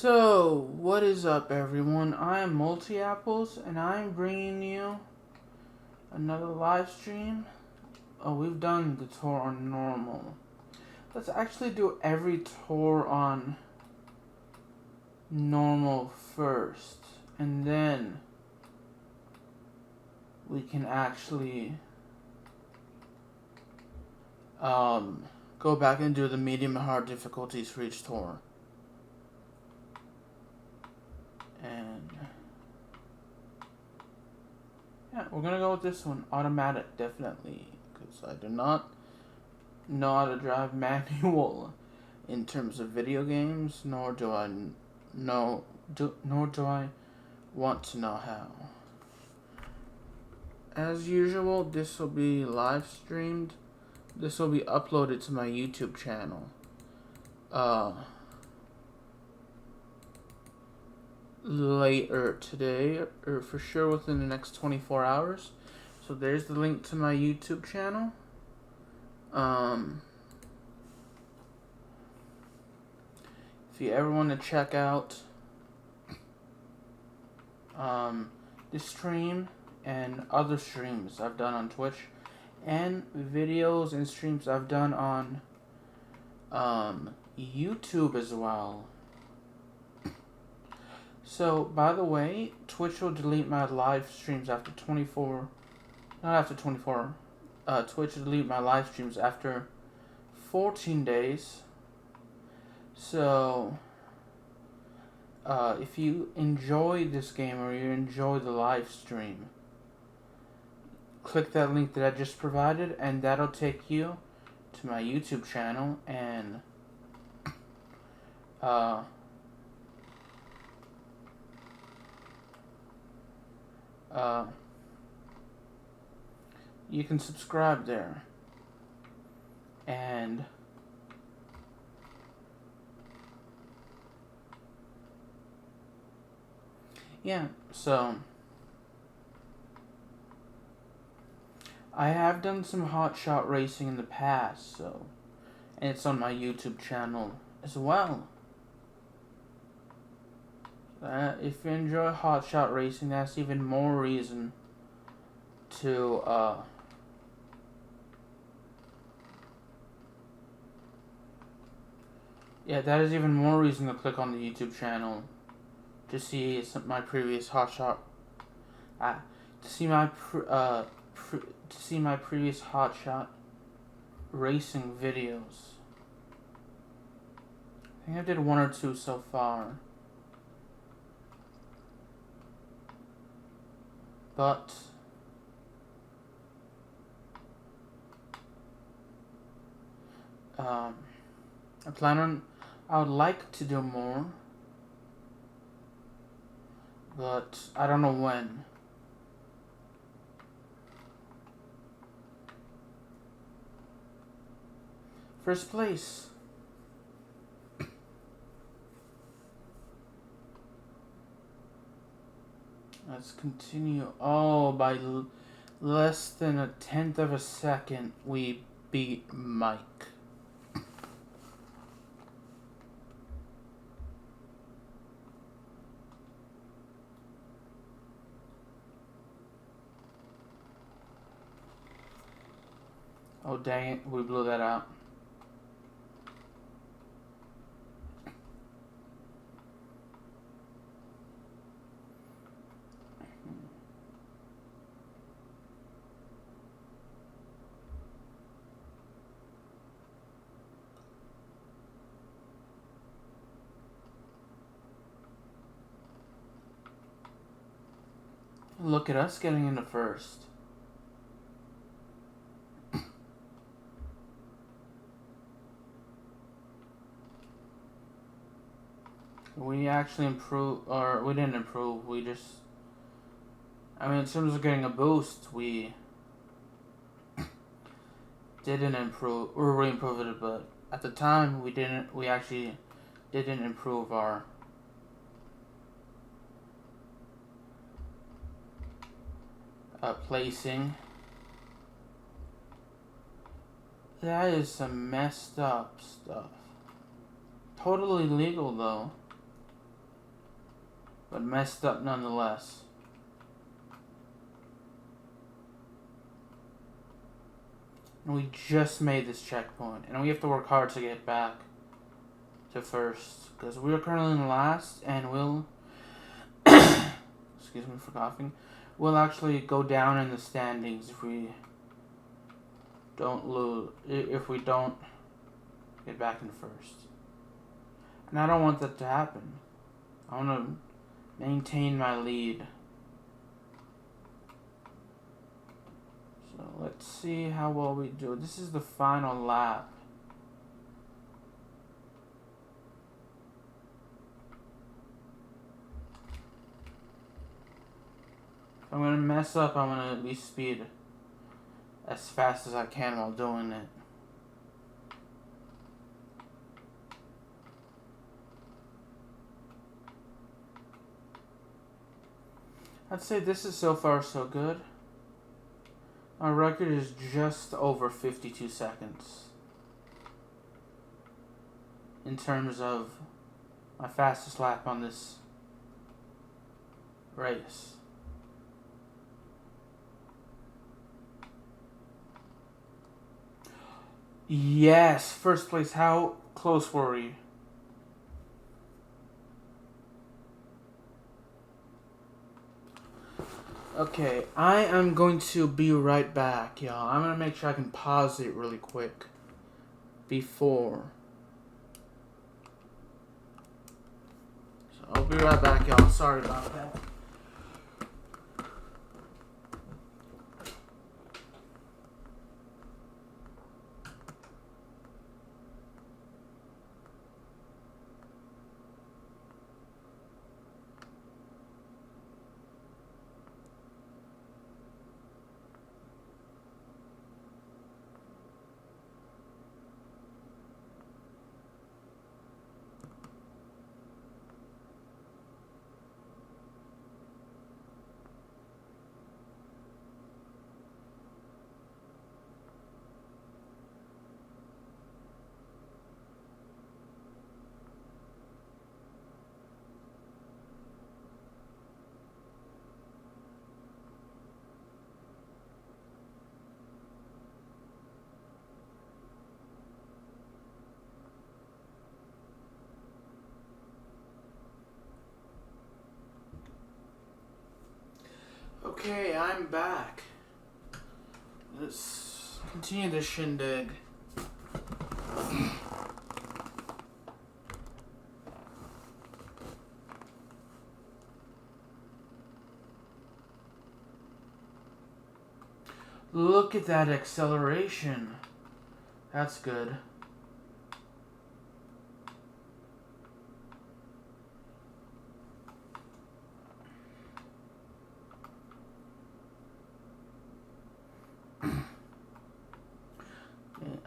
So, what is up, everyone? I am Multi Apples, and I'm bringing you another live stream. Oh, we've done the tour on normal. Let's actually do every tour on normal first, and then we can actually go back and do the medium and hard difficulties for each tour. And yeah, we're gonna go with this one, automatic, definitely, because I do not know how to drive manual in terms of video games, nor do I want to know how. As usual, this will be live streamed. This will be uploaded to my YouTube channel. Later today, or for sure within the next 24 hours. So there's the link to my YouTube channel. If you ever want to check out this stream and other streams I've done on Twitch, and videos and streams I've done on YouTube as well. So, by the way, Twitch will delete my live streams after 24... Not after 24. Twitch will delete my live streams after 14 days. So, if you enjoy this game or you enjoy the live stream, click that link that I just provided, and that'll take you to my YouTube channel, and you can subscribe there. And yeah, so I have done some Hotshot racing in the past, so, and it's on my YouTube channel as well. If you enjoy Hotshot racing, that's even more reason to that is even more reason to click on the YouTube channel to see my previous Hotshot, to see my previous Hotshot racing videos. I think I did one or two so far. But I would like to do more, but I don't know when. First place. Let's continue. Oh, by less than a tenth of a second, we beat Mike. Oh, dang it, we blew that out. Look at us getting into first. We actually improved, or we didn't improve, we just, I mean, in terms of getting a boost, we didn't improve, or re-improve it, but at the time, we actually didn't improve our placing. That is some messed up stuff. Totally legal, though. but messed up nonetheless. And we just made this checkpoint, and we have to work hard to get back to first, because we are currently in last, and we'll excuse me for coughing, we'll actually go down in the standings if we don't get back in first. And I don't want that to happen. I want to maintain my lead. So let's see how well we do. This is the final lap. If I'm going to mess up, I'm going to at least speed as fast as I can while doing it. I'd say this is so far so good. My record is just over 52 seconds in terms of my fastest lap on this race. Yes, first place. How close were we? Okay, I am going to be right back, y'all. I'm going to make sure I can pause it really quick before. So I'll be right back, y'all. Sorry about that. Okay, I'm back. Let's continue the shindig. Look at that acceleration. That's good.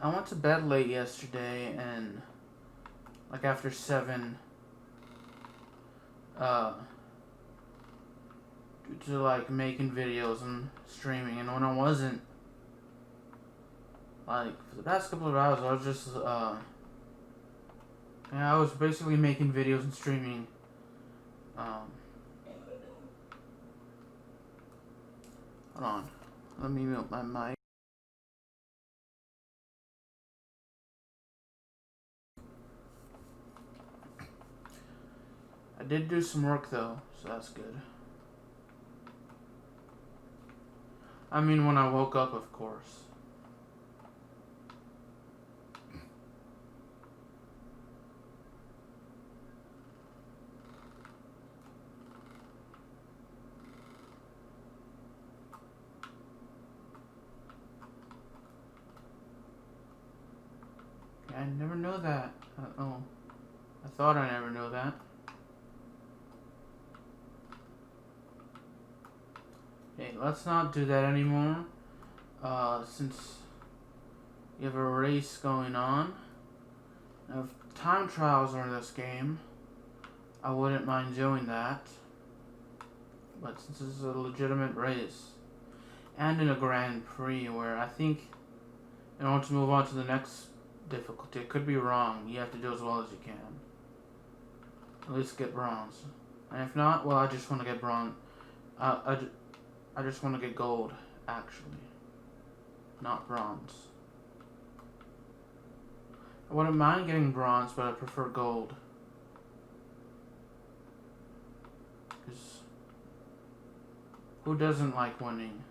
I went to bed late yesterday, and like after 7, due to like making videos and streaming, and when I wasn't, like for the past couple of hours, I was just I was basically making videos and streaming. Hold on, let me mute my mic. I did do some work though, so that's good. I mean, when I woke up, of course. I never know that. Oh, I thought I never knew that. Okay, let's not do that anymore. Since you have a race going on. Now, if time trials are in this game, I wouldn't mind doing that. But since this is a legitimate race, and in a Grand Prix where I think in order to move on to the next difficulty, it could be wrong. You have to do as well as you can. At least get bronze. And if not, well, I just want to get bronze. I just want to get gold, actually. Not bronze. I wouldn't mind getting bronze, but I prefer gold. Because who doesn't like winning?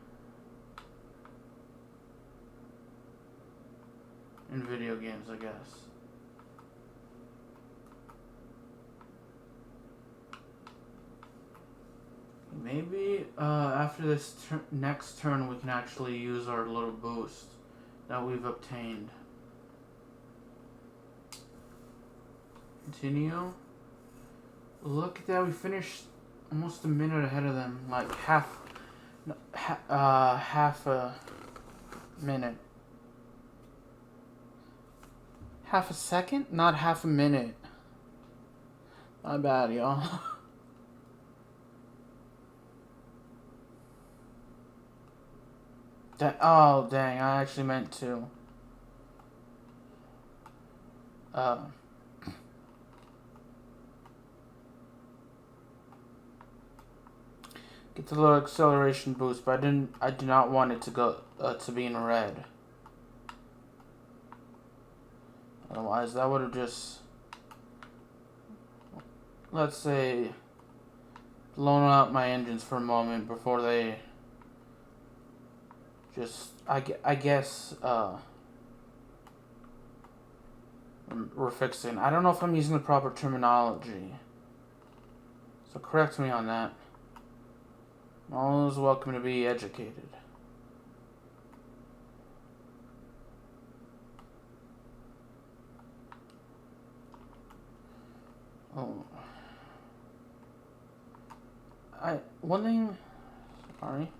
In video games, I guess. Maybe after this next turn we can actually use our little boost that we've obtained. Continue. Look at that, we finished almost a minute ahead of them, like half a minute. Half a second? Not half a minute. My bad, y'all. Oh, dang, I actually meant to. Get the little acceleration boost, but I do not want it to go, to be in red. Otherwise, that would have just, let's say, blown out my engines for a moment before they just, I guess, we're fixing. I don't know if I'm using the proper terminology, so correct me on that. I'm always welcome to be educated. Oh. One thing, sorry.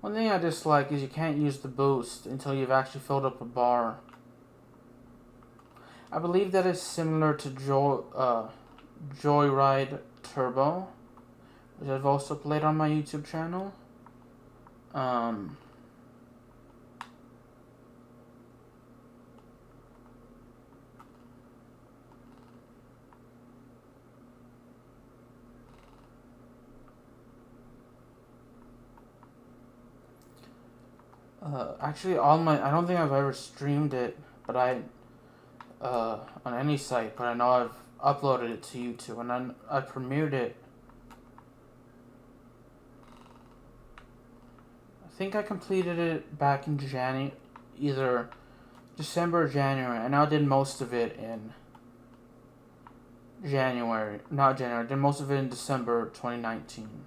One thing I dislike is you can't use the boost until you've actually filled up a bar. I believe that is similar to Joyride Turbo, which I've also played on my YouTube channel. Actually, I don't think I've ever streamed it, but on any site, but I know I've uploaded it to YouTube, and I premiered it. I think I completed it back in either December or January, and I did most of it in January. Not January, I did most of it in December 2019.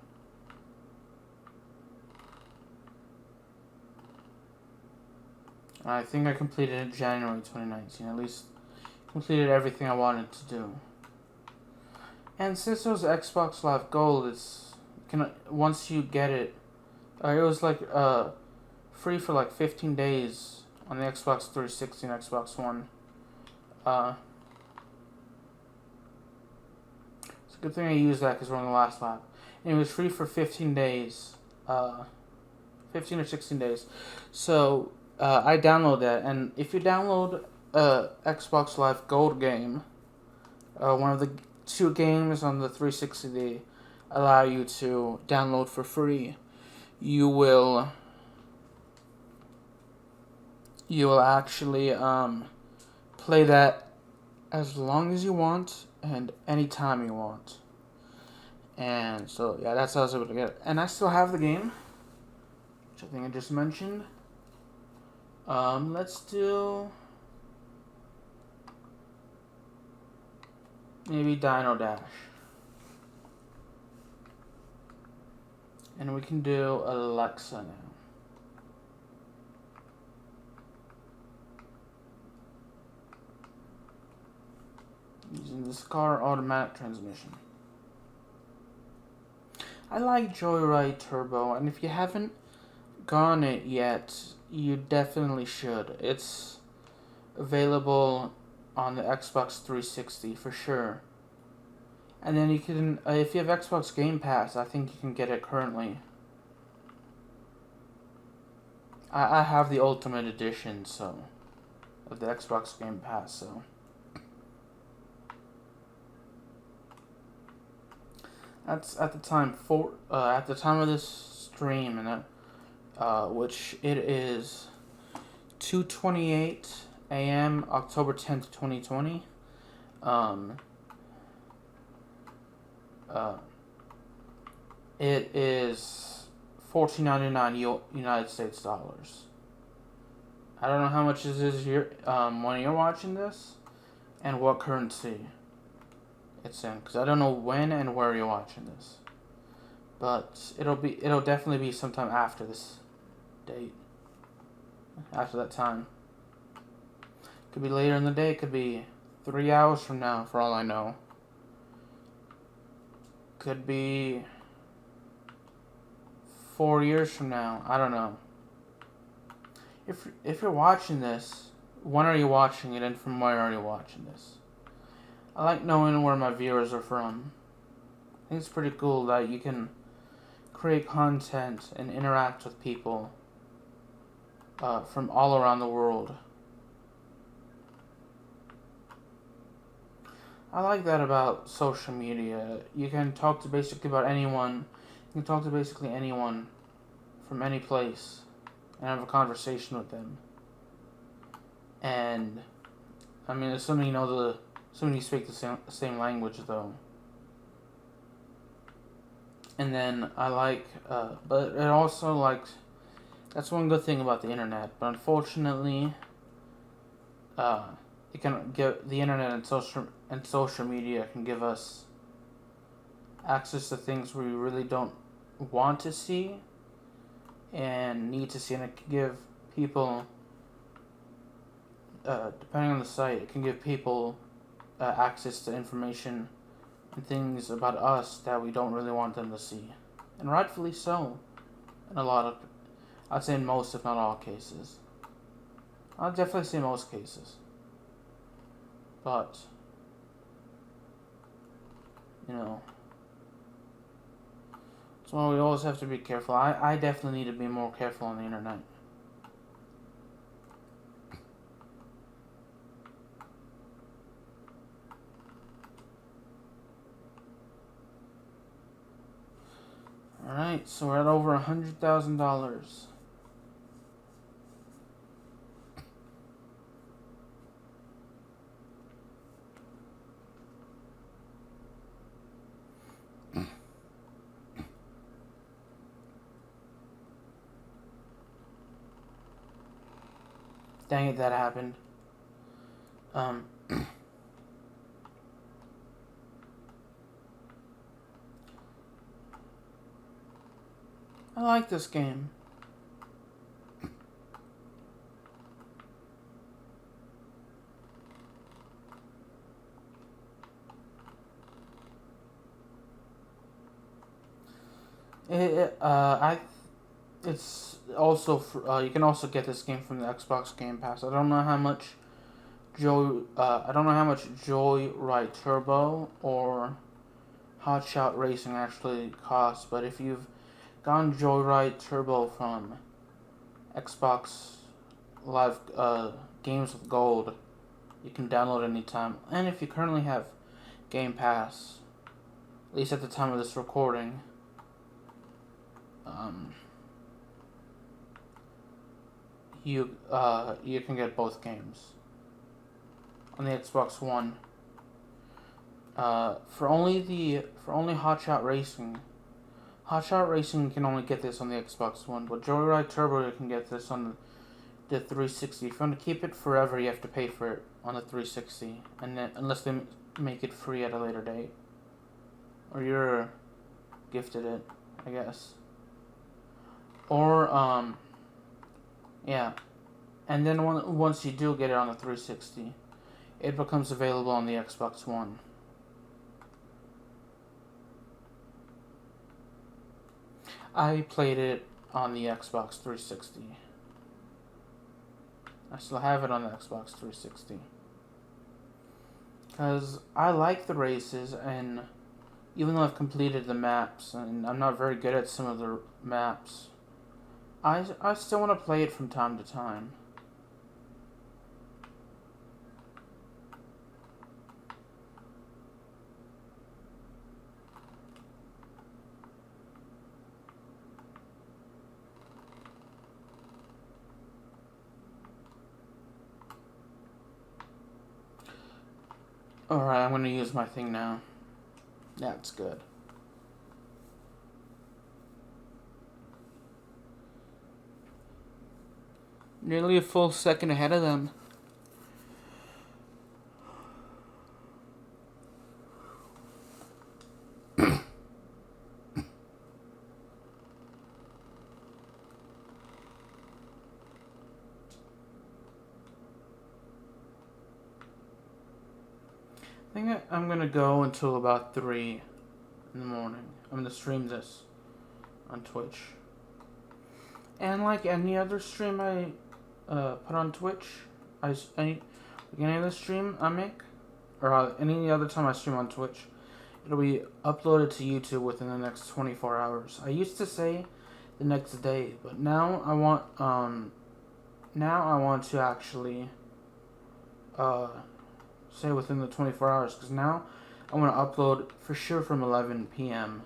I think I completed it in January 2019. At least completed everything I wanted to do. And since it was Xbox Live Gold, once you get it, it was like free for like 15 days on the Xbox 360 and Xbox One. It's a good thing I used that because we're on the last lap. And it was free for 15 days. 15 or 16 days. So I download that, and if you download Xbox Live Gold game, one of the 2 games on the 360 they allow you to download for free, you will actually play that as long as you want and anytime you want. And so yeah, that's how I was able to get it. And I still have the game, which I think I just mentioned. Let's do maybe Dino Dash. And we can do Alexa now. Using this car automatic transmission. I like Joyride Turbo, and if you haven't gone it yet, you definitely should. It's available on the Xbox 360 for sure. And then you can, if you have Xbox Game Pass, I think you can get it currently. I have the Ultimate Edition, so of the Xbox Game Pass. So that's at the time at the time of this stream, and which it is 2:28 a.m. October 10th, 2020. It is $14.99 United States dollars. I don't know how much this is when you're watching this, and what currency it's in, because I don't know when and where you're watching this. But it'll definitely be sometime after this date. After that time. Could be later in the day, could be 3 hours from now, for all I know. Could be 4 years from now. I don't know. If you're watching this, when are you watching it, and from where are you watching this? I like knowing where my viewers are from. I think it's pretty cool that you can create content and interact with people from all around the world. I like that about social media. You can talk to basically about anyone. You can talk to basically anyone from any place and have a conversation with them. And I mean, assuming you speak the same language, though. And then I like, but it also that's one good thing about the internet. But unfortunately, it can give the internet and social media can give us access to things we really don't want to see and need to see, and it can give people, depending on the site, it can give people access to information and things about us that we don't really want them to see, and rightfully so. In I'd say in most, if not all cases. I'd definitely say most cases. But that's why we always have to be careful. I definitely need to be more careful on the internet. Alright, so we're at over $100,000. Dang it, that happened. I like this game. It's also you can also get this game from the Xbox Game Pass. I don't know how much Joyride Turbo or Hotshot Racing actually costs, but if you've gotten Joyride Turbo from Xbox Live Games with Gold, you can download anytime. And if you currently have Game Pass, at least at the time of this recording, you can get both games on the Xbox One. For only Hotshot Racing. Hotshot Racing can only get this on the Xbox One, but Joyride Turbo, you can get this on the 360. If you want to keep it forever, you have to pay for it on the 360, and then, unless they make it free at a later date, or you're gifted it, I guess. Or yeah, and then once you do get it on the 360, it becomes available on the Xbox One. I played it on the Xbox 360. I still have it on the Xbox 360. Because I like the races, and even though I've completed the maps, and I'm not very good at some of the maps, I still want to play it from time to time. Alright, I'm gonna use my thing now. That's good. Nearly a full second ahead of them. I think I'm gonna go until about 3 in the morning. I'm gonna stream this on Twitch. And like any other stream I put on Twitch, any other stream I make, or any other time I stream on Twitch, it'll be uploaded to YouTube within the next 24 hours. I used to say the next day, but now I want to actually say within the 24 hours, because now I want to upload for sure from 11 p.m.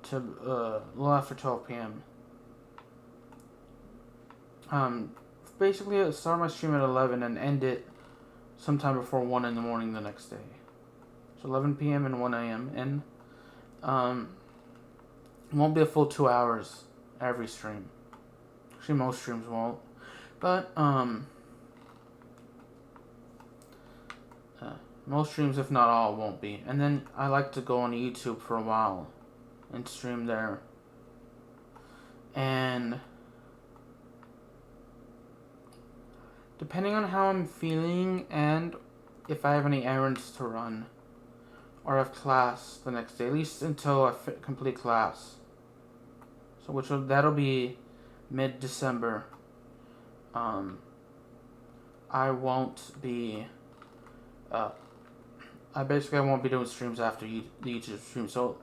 to a little after 12 p.m. Basically, I start my stream at 11 and end it sometime before 1 in the morning the next day. So 11 p.m. and 1 a.m. And it won't be a full 2 hours every stream. Actually, most streams won't. But most streams, if not all, won't be. And then I like to go on YouTube for a while and stream there. And depending on how I'm feeling and if I have any errands to run or have class the next day, at least until I complete class. So that'll be mid-December. I won't be I won't be doing streams after the YouTube stream. So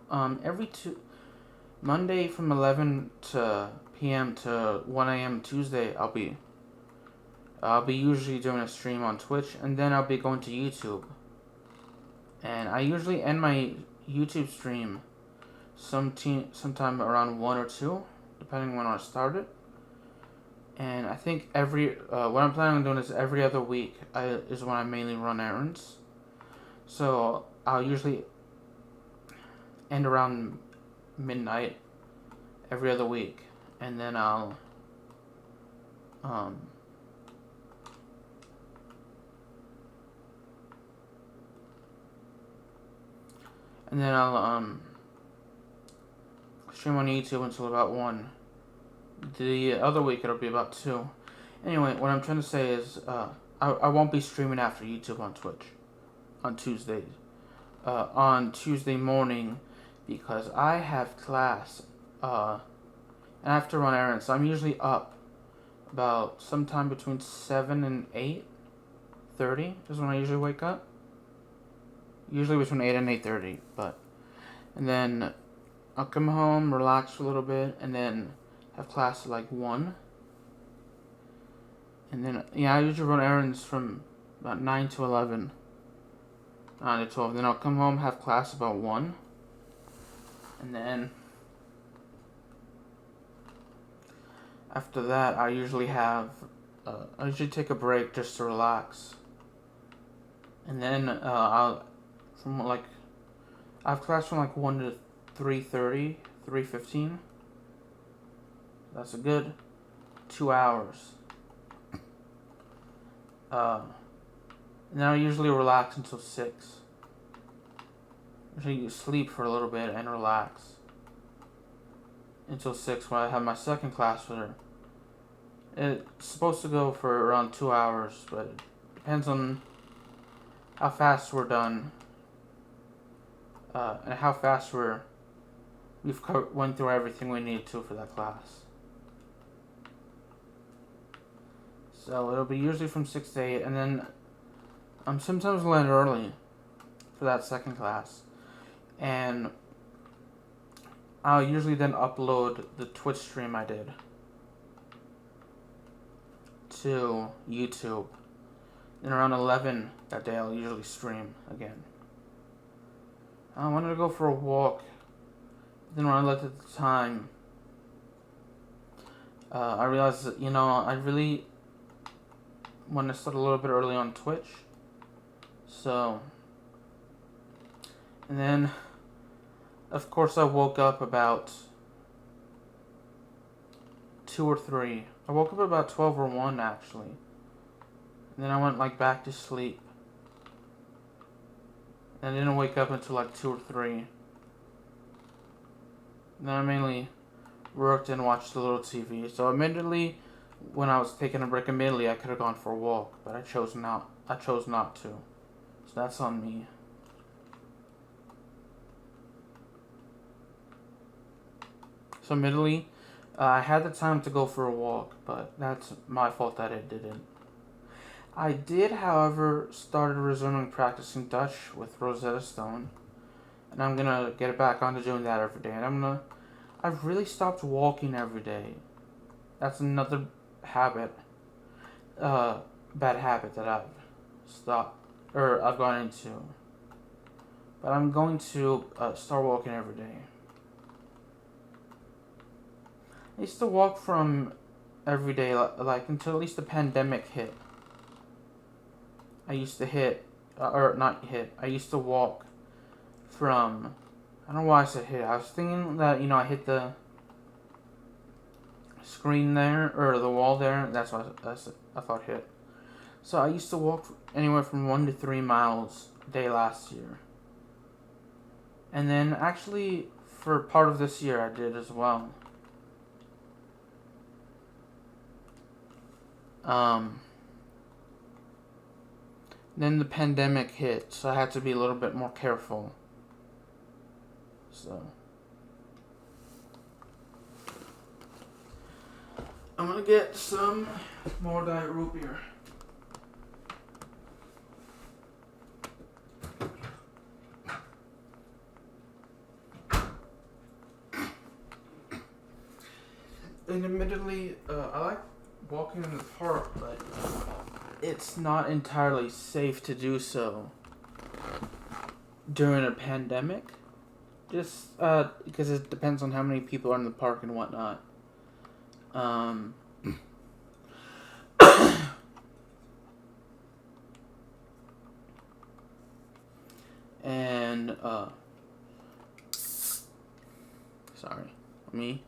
Monday from 11 p.m. to 1 a.m. Tuesday, I'll be usually doing a stream on Twitch, and then I'll be going to YouTube. And I usually end my YouTube stream sometime around 1 or 2, depending when I start it. And I think what I'm planning on doing is every other week is when I mainly run errands. So I'll usually end around midnight every other week, and then I'll stream on YouTube until about 1. The other week it'll be about 2. Anyway, what I'm trying to say is I won't be streaming after YouTube on Twitch on Tuesdays. On Tuesday morning, because I have class and I have to run errands. So I'm usually up about sometime between 7 and 8:30 is when I usually wake up. Usually between 8 and 8:30, and then I'll come home, relax for a little bit, and then have class at like 1. And then, I usually run errands from about 9 to 11. 9 to 12. Then I'll come home, have class about 1. And then after that, I usually take a break just to relax. And then I have class from like 1 to 3:30, 3:15. That's a good 2 hours. And then I usually relax until 6. Usually sleep for a little bit and relax until 6 when I have my second class for her. It's supposed to go for around 2 hours, but it depends on how fast we're done and how fast we've went through everything we need to for that class. So it'll be usually from 6 to 8, and then sometimes we'll end early for that second class. And I'll usually then upload the Twitch stream I did to YouTube. Then around 11 that day, I'll usually stream again. I wanted to go for a walk. Then when I looked at the time, I realized that, I really want to start a little bit early on Twitch. So And then, of course, I woke up about 2 or 3. I woke up about 12 or 1, actually. And then I went, like, back to sleep. And I didn't wake up until, like, 2 or 3. And then I mainly worked and watched a little TV. So, admittedly, when I was taking a break, I could have gone for a walk. But I chose not to. So, that's on me. So, admittedly, I had the time to go for a walk, but that's my fault that I didn't. I did, however, started resuming practicing Dutch with Rosetta Stone, and I'm gonna get back onto doing that every day. And I've really stopped walking every day. That's another habit, bad habit that I've gone into. But I'm going to start walking every day. I used to walk from every day, like until at least the pandemic hit. I used to I used to walk from, I don't know why I said hit. I was thinking that, I hit the screen there, or the wall there. That's what I thought hit. So I used to walk anywhere from 1 to 3 miles a day last year. And then actually, for part of this year, I did as well. Then the pandemic hit, so I had to be a little bit more careful. So, I'm gonna get some more Diet Root Beer. And admittedly, I like walking in the park, but it's not entirely safe to do so during a pandemic. Just because it depends on how many people are in the park and whatnot. And sorry, me.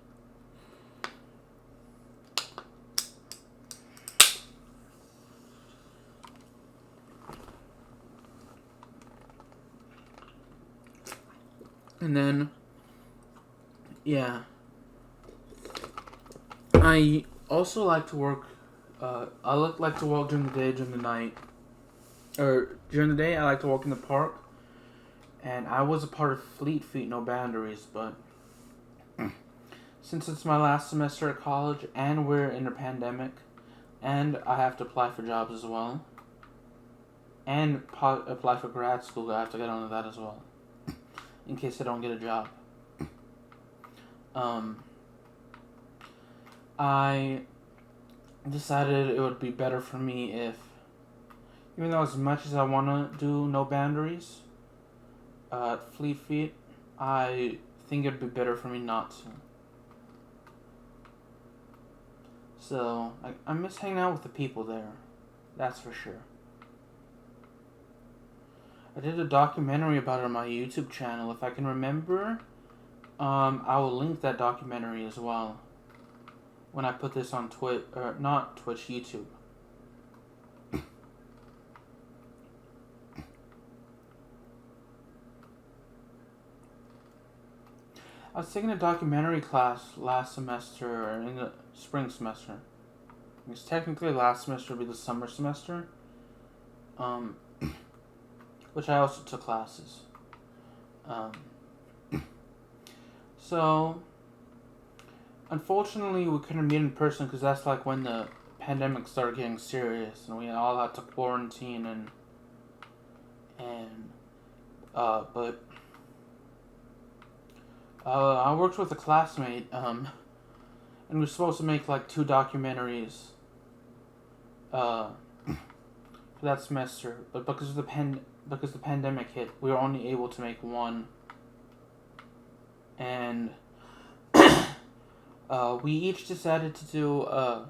And then, yeah, I also like to work, I like to walk during the day, during the night, or during the day I like to walk in the park, and I was a part of Fleet Feet No Boundaries, but since it's my last semester at college, and we're in a pandemic, and I have to apply for jobs as well, and apply for grad school, I have to get onto that as well, in case I don't get a job. I decided it would be better for me if, even though as much as I want to do No Boundaries at Fleet Feet, I think it would be better for me not to. So, I miss hanging out with the people there. That's for sure. I did a documentary about it on my YouTube channel. If I can remember, I will link that documentary as well when I put this on Twitch, or not Twitch, YouTube. I was taking a documentary class last semester, or in the spring semester. Because technically last semester would be the summer semester. Which I also took classes. So, unfortunately, we couldn't meet in person because that's like when the pandemic started getting serious, and we all had to quarantine but I worked with a classmate, and we were supposed to make like 2 documentaries, for that semester, but because the pandemic hit, we were only able to make 1. And we each decided to do a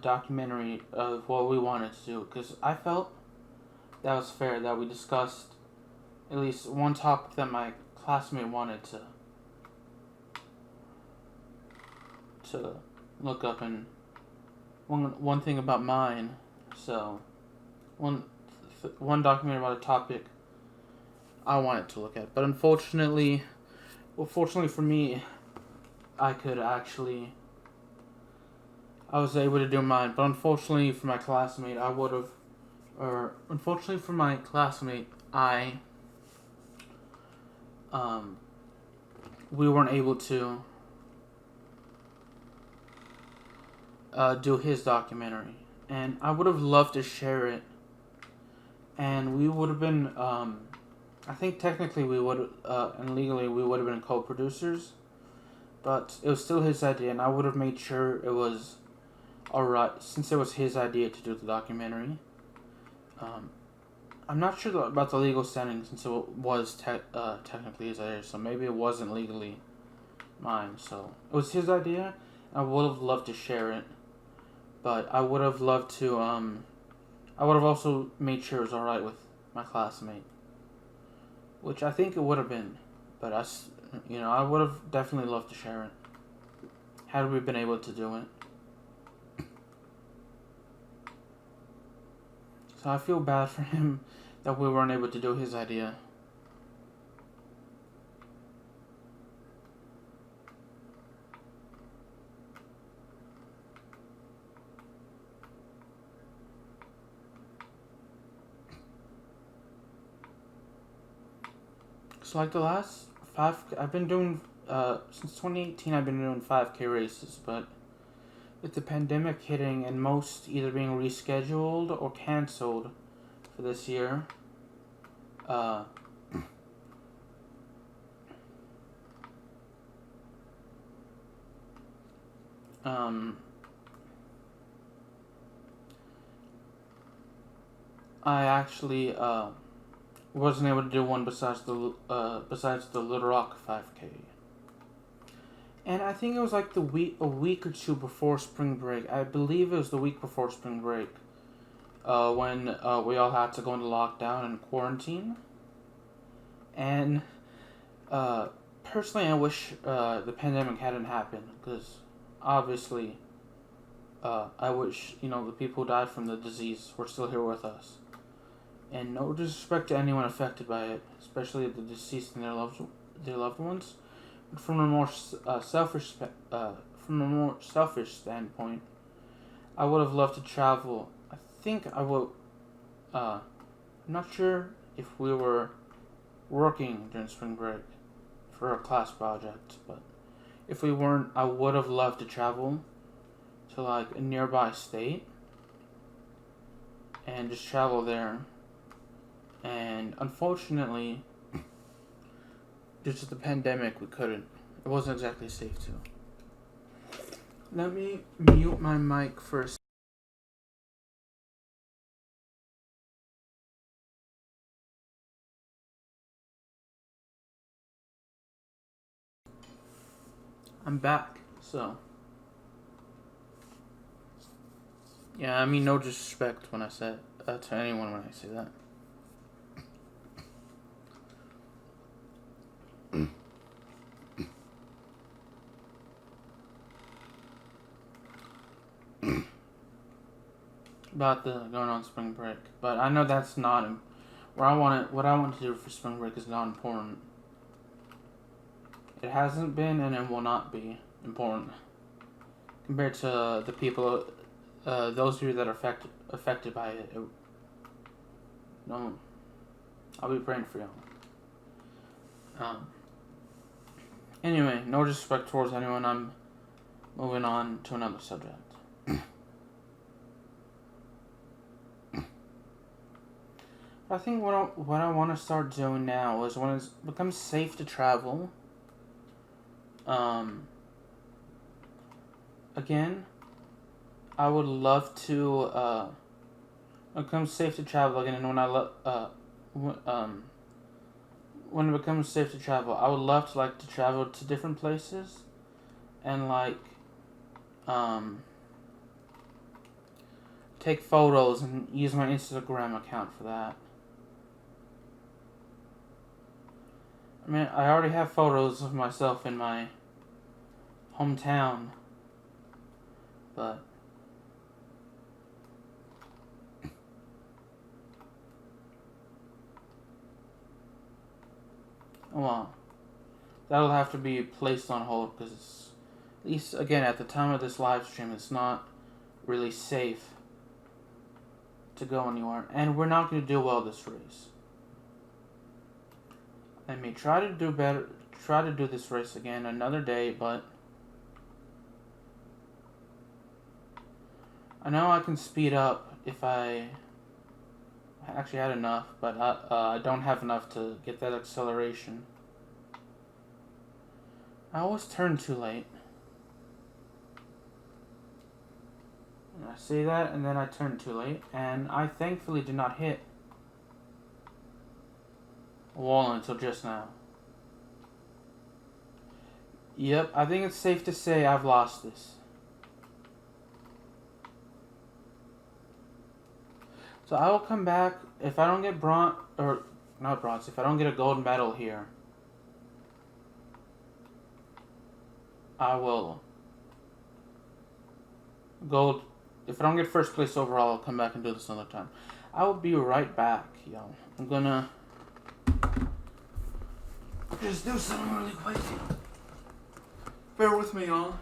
documentary of what we wanted to do, because I felt that was fair, that we discussed at least one topic that my classmate wanted to look up, and one thing about mine. So one documentary about a topic I wanted to look at, but unfortunately, fortunately for me, I was able to do mine. But unfortunately for my classmate, we weren't able to do his documentary, and I would have loved to share it, and we would have been, I think technically we would, and legally we would have been co-producers, but it was still his idea, and I would have made sure it was alright, since it was his idea to do the documentary. I'm not sure about the legal standing, since it was technically his idea, so maybe it wasn't legally mine. So it was his idea. I would have loved to share it, but I would have loved to. I would have also made sure it was alright with my classmate, which I think it would have been. But I would have definitely loved to share it had we been able to do it. So I feel bad for him that we weren't able to do his idea. So like the last I've been doing, since 2018, I've been doing 5K races, but with the pandemic hitting and most either being rescheduled or canceled for this year, I actually wasn't able to do one besides the Little Rock 5K. And I think it was like a week or two before spring break. I believe it was the week before spring break, when we all had to go into lockdown and quarantine. And personally, I wish the pandemic hadn't happened, because obviously, I wish the people who died from the disease were still here with us. And no disrespect to anyone affected by it, especially the deceased and their loved ones. But from a more selfish standpoint, I would have loved to travel. I think I would. I'm not sure if we were working during spring break for a class project, but if we weren't, I would have loved to travel to like a nearby state and just travel there. And unfortunately, due to the pandemic, we couldn't. It wasn't exactly safe to. Let me mute my mic first. I'm back, so. Yeah, I mean no disrespect when I said to anyone when I say that. About the going on spring break, but I know that's not what I want to do for spring break is not important. It hasn't been, and it will not be important compared to the people, those of you that are affected by it. No, I'll be praying for y'all. Anyway, no disrespect towards anyone. I'm moving on to another subject. I think what I want to start doing now is when it becomes safe to travel. Again, I would love to. When it becomes safe to travel again, and when it becomes safe to travel, I would love to travel to different places, and take photos and use my Instagram account for that. I mean, I already have photos of myself in my hometown, but well, that'll have to be placed on hold because, at least again, at the time of this live stream, it's not really safe to go anywhere, and we're not going to do well this race. I may try to do better, try to do this race again another day, but I know I can speed up if I actually had enough, but I don't have enough to get that acceleration. I always turn too late. I say that, and then I turn too late, and I thankfully did not hit a wall until just now. Yep, I think it's safe to say I've lost this. So I will come back if I don't get bronze, or not bronze, if I don't get a gold medal here. I will gold. If I don't get first place overall, I'll come back and do this another time. I will be right back, yo. I'm gonna just do something really quick. Bear with me, y'all.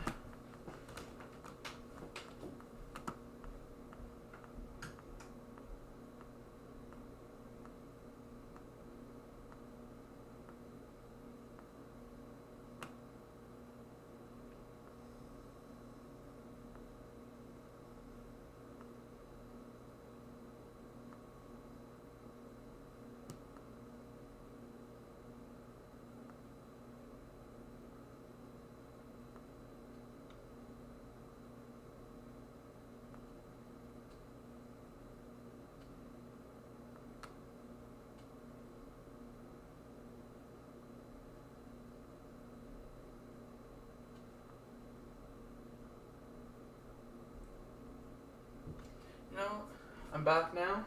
I'm back now.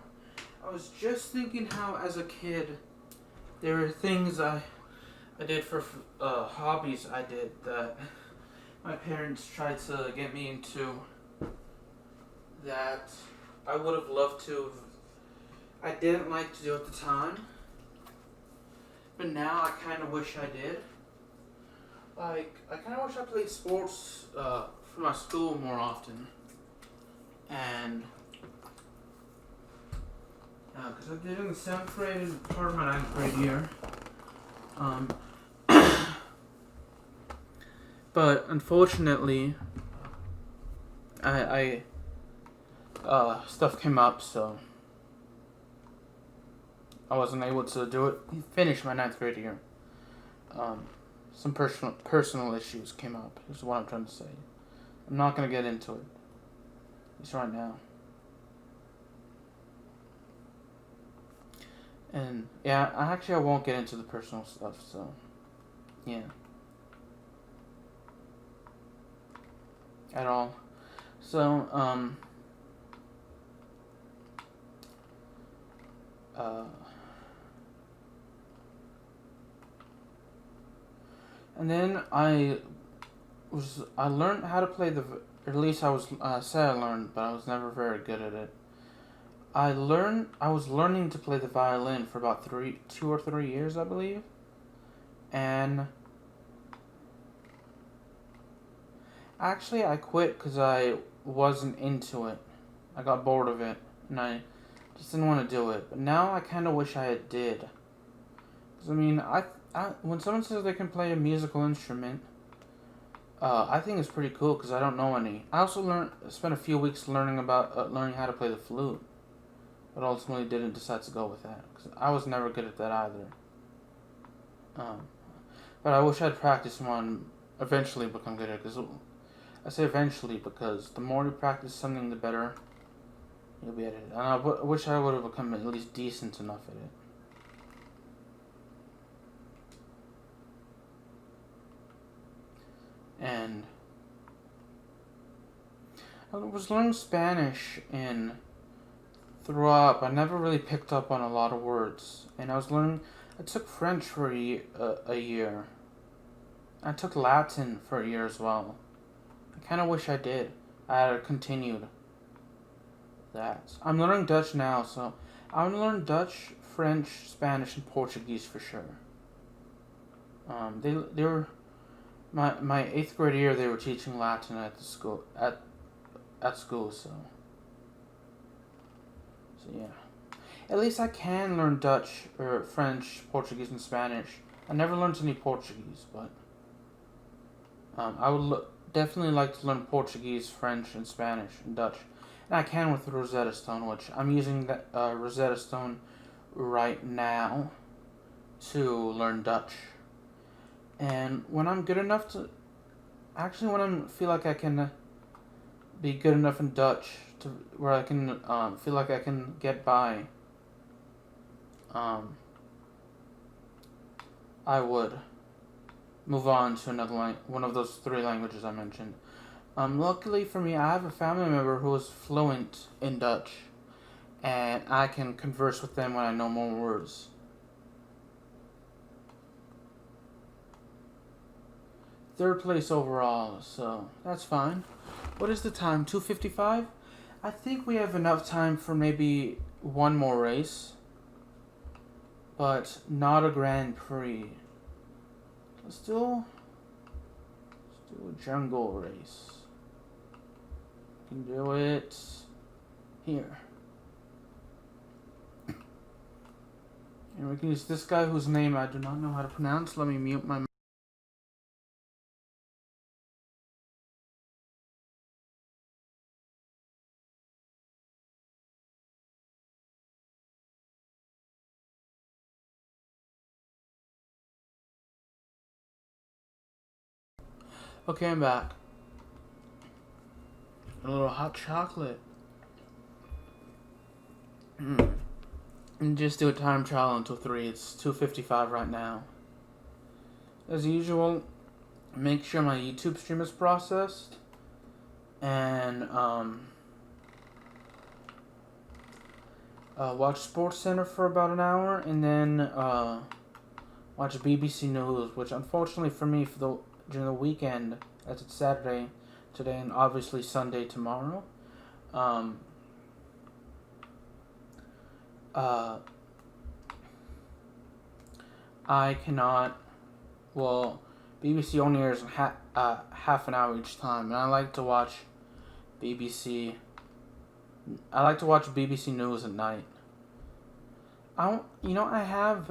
I was just thinking how, as a kid, there were things I did for hobbies I did that my parents tried to get me into that I would have loved to. I didn't like to do at the time, but now I kind of wish I did. Like, I kind of wish I played sports for my school more often, and because I did in the 7th grade and part of my 9th grade year. But unfortunately, I stuff came up, so I wasn't able to do it. Finish my 9th grade year. Some personal issues came up. Is what I'm trying to say. I'm not gonna get into it. At least right now. And yeah, I won't get into the personal stuff, so yeah. At all. So, and then I learned how to play or at least I learned, but I was never very good at it. I was learning to play the violin for about 2 or 3 years, I believe. And actually I quit because I wasn't into it. I got bored of it, and I just didn't want to do it. But now I kind of wish I did. Because, I mean, when someone says they can play a musical instrument, I think it's pretty cool because I don't know any. I also spent a few weeks learning how to play the flute. But ultimately didn't decide to go with that. Because I was never good at that either. But I wish I'd practice more and eventually become good at it. Because I say eventually because the more you practice something, the better you'll be at it. And I wish I would have become at least decent enough at it. And I was learning Spanish throughout. I never really picked up on a lot of words, and I was I took French for a year. I took Latin for a year as well. I kind of wish I did. I had continued that. I'm learning Dutch now, so I want to learn Dutch, French, Spanish, and Portuguese for sure. They were my 8th grade year. They were teaching Latin at the school at school, so yeah. At least I can learn Dutch or French, Portuguese, and Spanish. I never learned any Portuguese, but I would definitely like to learn Portuguese, French, and Spanish, and Dutch. And I can with the Rosetta Stone, which I'm using that Rosetta Stone right now to learn Dutch. And when I'm good enough to... Actually, when I feel like I can be good enough in Dutch to where I can feel like I can get by, I would move on to another one of those 3 languages I mentioned. Luckily for me, I have a family member who is fluent in Dutch, and I can converse with them when I know more words. Third place overall, so that's fine. What is the time? 2:55? I think we have enough time for maybe one more race, but not a Grand Prix. Let's do a jungle race. Can do it here. And we can use this guy whose name I do not know how to pronounce. Let me mute my... Okay, I'm back. A little hot chocolate. And just do a time trial until 3. It's 2:55 right now. As usual, make sure my YouTube stream is processed. And, watch SportsCenter for about an hour. And then, watch BBC News, which unfortunately for me, during the weekend, as it's Saturday today and obviously Sunday tomorrow, I cannot. Well, BBC only airs half an hour each time, and I like to watch BBC. I like to watch BBC News at night. I have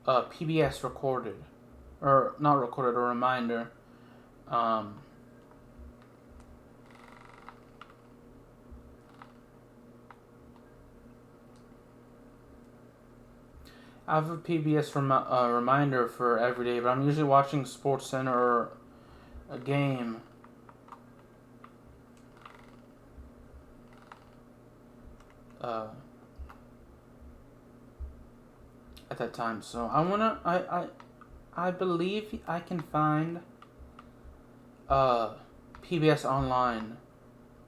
PBS recorded, or not recorded, a reminder. I have a PBS reminder for every day, but I'm usually watching SportsCenter or a game. At that time, so I believe I can find PBS online.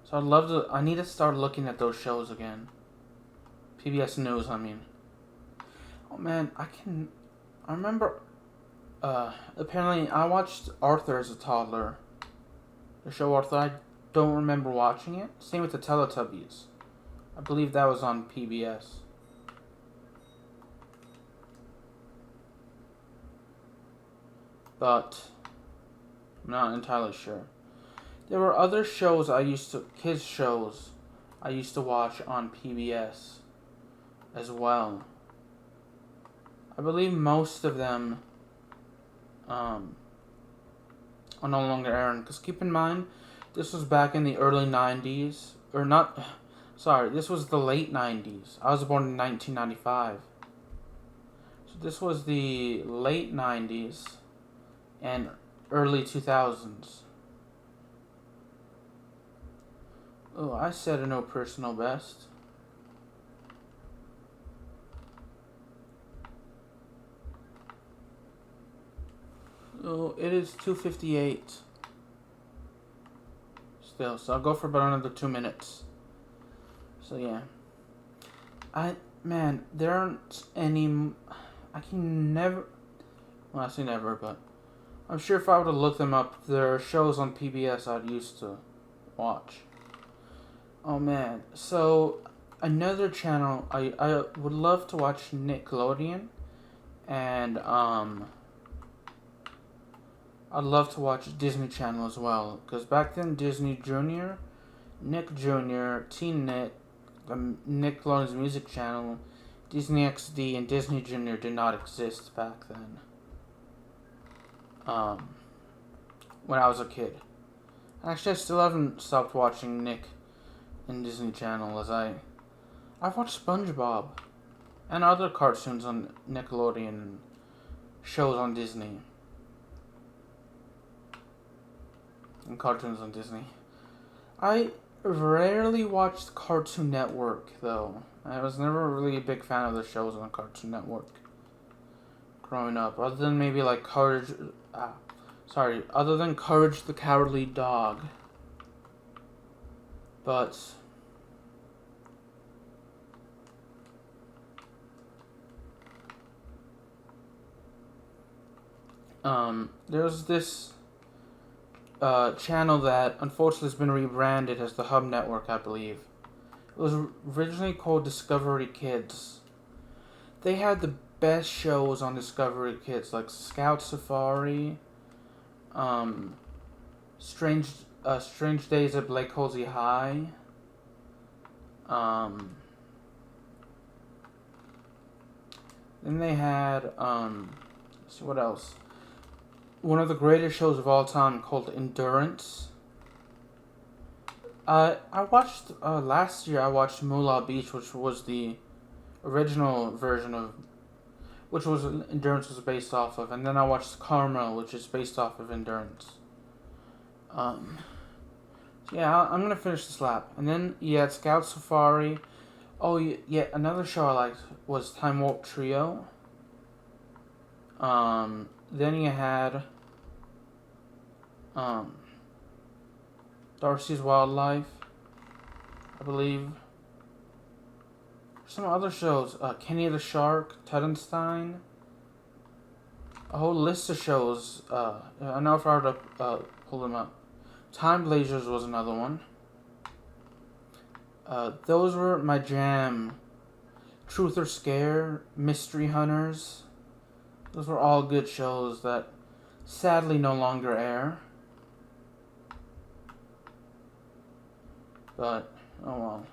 So I'd love to. I need to start looking at those shows again. PBS News, I mean. Oh man, I remember, apparently I watched Arthur as a toddler. The show Arthur, I don't remember watching it. Same with the Teletubbies. I believe that was on PBS. But I'm not entirely sure. There were other shows kids shows I used to watch on PBS as well. I believe most of them are no longer airing. Because keep in mind, this was back in the early 90s. Or not... Sorry, this was the late 90s. I was born in 1995. So this was the late 90s and early 2000s. Oh, I set a no personal best. Oh, it is 2:58. Still, so I'll go for about another 2 minutes. So yeah. Man, there aren't any. I can never. Well, I say never, but I'm sure if I were to look them up, there are shows on PBS I'd used to watch. Oh man, so another channel I would love to watch Nickelodeon, and I'd love to watch Disney Channel as well, because back then Disney Junior, Nick Jr., Teen Nick, Nickelodeon's music channel, Disney XD, and Disney Junior did not exist back then. When I was a kid. Actually, I still haven't stopped watching Nick and Disney Channel, as I've watched SpongeBob and other cartoons on Nickelodeon and shows on Disney. And cartoons on Disney. I rarely watched Cartoon Network, though. I was never really a big fan of the shows on Cartoon Network growing up, other than maybe like other than Courage the Cowardly Dog. But there's this channel that unfortunately has been rebranded as the Hub Network, I believe. It was originally called Discovery Kids. They had the best shows on Discovery Kids, like Scout Safari, Strange Days at Lake Halsey High, then they had, let's see what else. One of the greatest shows of all time called Endurance. I watched, last year I watched Moolah Beach, which was the original version of, which was Endurance was based off of, and then I watched Karma, which is based off of Endurance. Yeah, I'm gonna finish this lap, and then Scout Safari. Oh yeah, another show I liked was Time Warp Trio. Then you had Darcy's Wildlife, I believe. Some other shows, Kenny the Shark, Tudenstein. A whole list of shows. I know if I were to pull them up. Time Blazers was another one. Those were my jam. Truth or Scare, Mystery Hunters. Those were all good shows that sadly no longer air. But, oh well.